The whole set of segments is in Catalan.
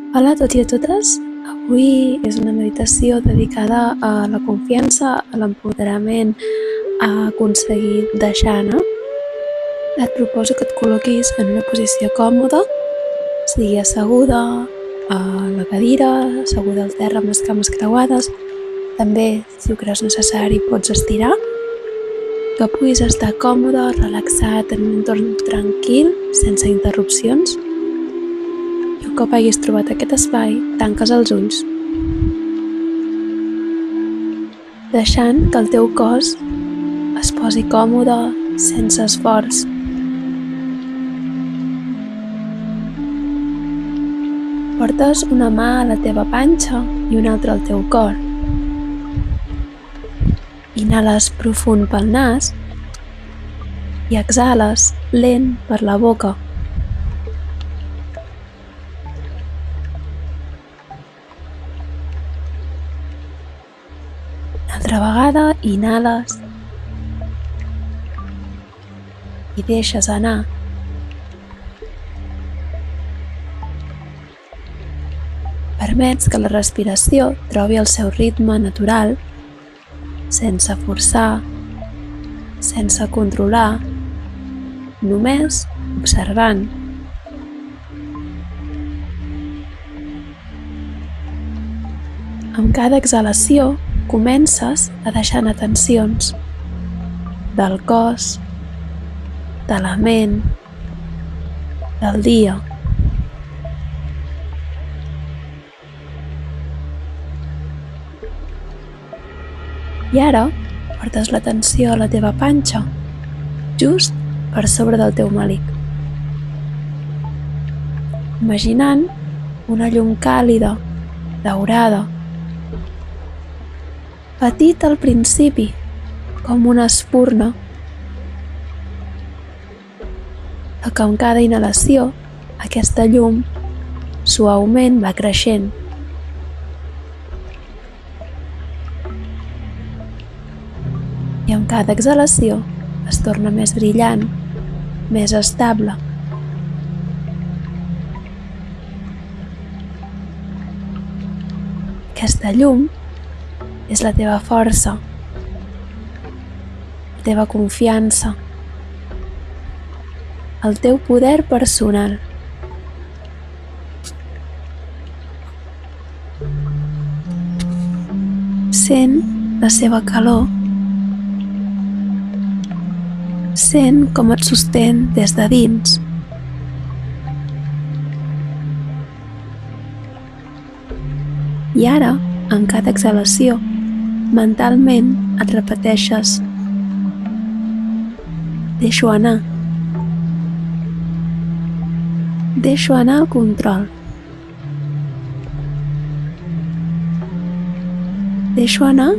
Hola a tots i a totes. Avui és una meditació dedicada a la confiança, a l'empoderament, a aconseguir deixar anar. Et proposo que et col·loquis en una posició còmoda, sigui asseguda a la cadira, asseguda al terra amb les cames creuades. També, si ho creus necessari, pots estirar. Que puguis estar còmode, relaxat, en un entorn tranquil, sense interrupcions. I un cop hagis trobat aquest espai, tanques els ulls, deixant que el teu cos es posi còmode, sense esforç. Portes una mà a la teva panxa i una altra al teu cor. Inhales profund pel nas i exhales lent per la boca. Altra vegada, inhales i deixes anar. Permets que la respiració trobi el seu ritme natural, sense forçar, sense controlar, només observant. Amb cada exhalació comences a deixar anar tensions del cos, de la ment, del dia. I ara portes l'atenció a la teva panxa, just per sobre del teu melic. Imaginant una llum càlida, daurada, petit al principi, com una espurna, que amb cada inhalació aquesta llum suaument va creixent. I amb cada exhalació es torna més brillant, més estable. Aquesta llum és la teva força, la teva confiança, el teu poder personal. Sent la seva calor, sent com et sostén des de dins. I ara, en cada exhalació, mentalment et repeteixes: deixo anar. Deixo anar el control. Deixo anar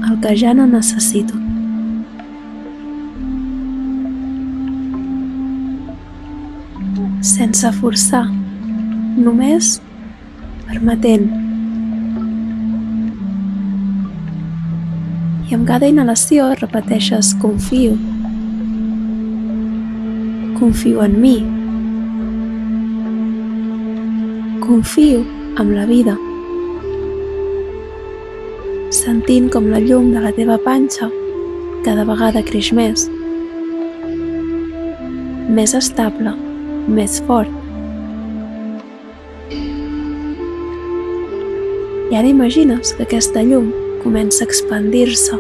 el que ja no necessito. Sense forçar, només permetent. I amb cada inhalació repeteixes: confio. Confio en mi. Confio en la vida. Sentint com la llum de la teva panxa cada vegada creix més estable, més fort. I ara imagines que aquesta llum comença a expandir-se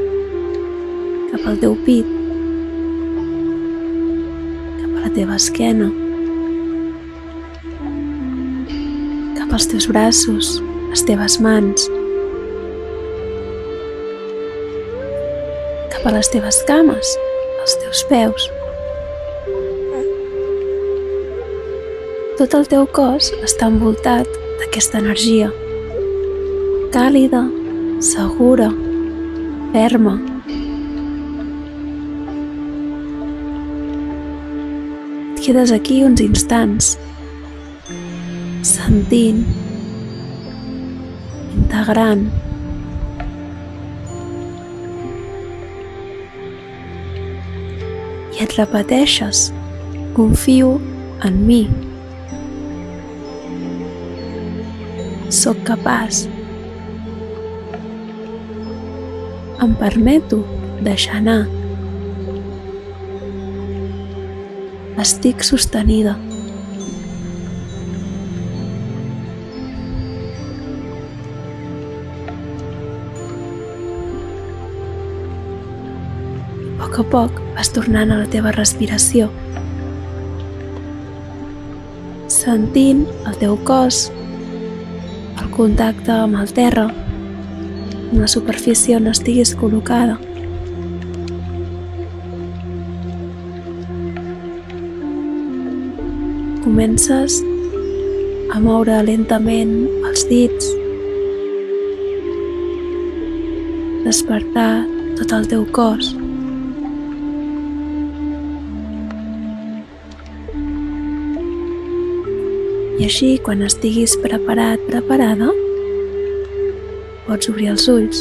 cap al teu pit, cap a la teva esquena, cap als teus braços, les teves mans, cap a les teves cames, els teus peus. Tot el teu cos està envoltat d'aquesta energia, càlida, segura, ferma. Et quedes aquí uns instants, sentint, integrant. I et repeteixes: confio en mi. Soc capaç. Em permeto deixar anar. Estic sostenida. A poc a poc vas tornant a la teva respiració, sentint el teu cos, el contacte amb el terra, amb la superfície on estiguis col·locada. Comences a moure lentament els dits, despertar tot el teu cos. I així, quan estiguis preparat, preparada, pots obrir els ulls,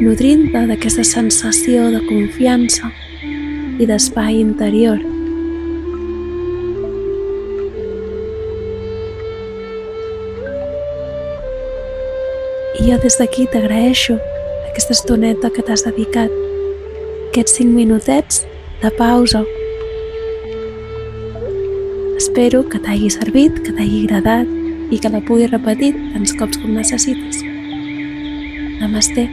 nodrint-te d'aquesta sensació de confiança i d'espai interior. I jo des d'aquí t'agraeixo aquesta estoneta que t'has dedicat, aquests 5 minutets de pausa. Espero que t'hagi servit, que t'hagi agradat i que la puguis repetir tants cops com necessitis. Namasté.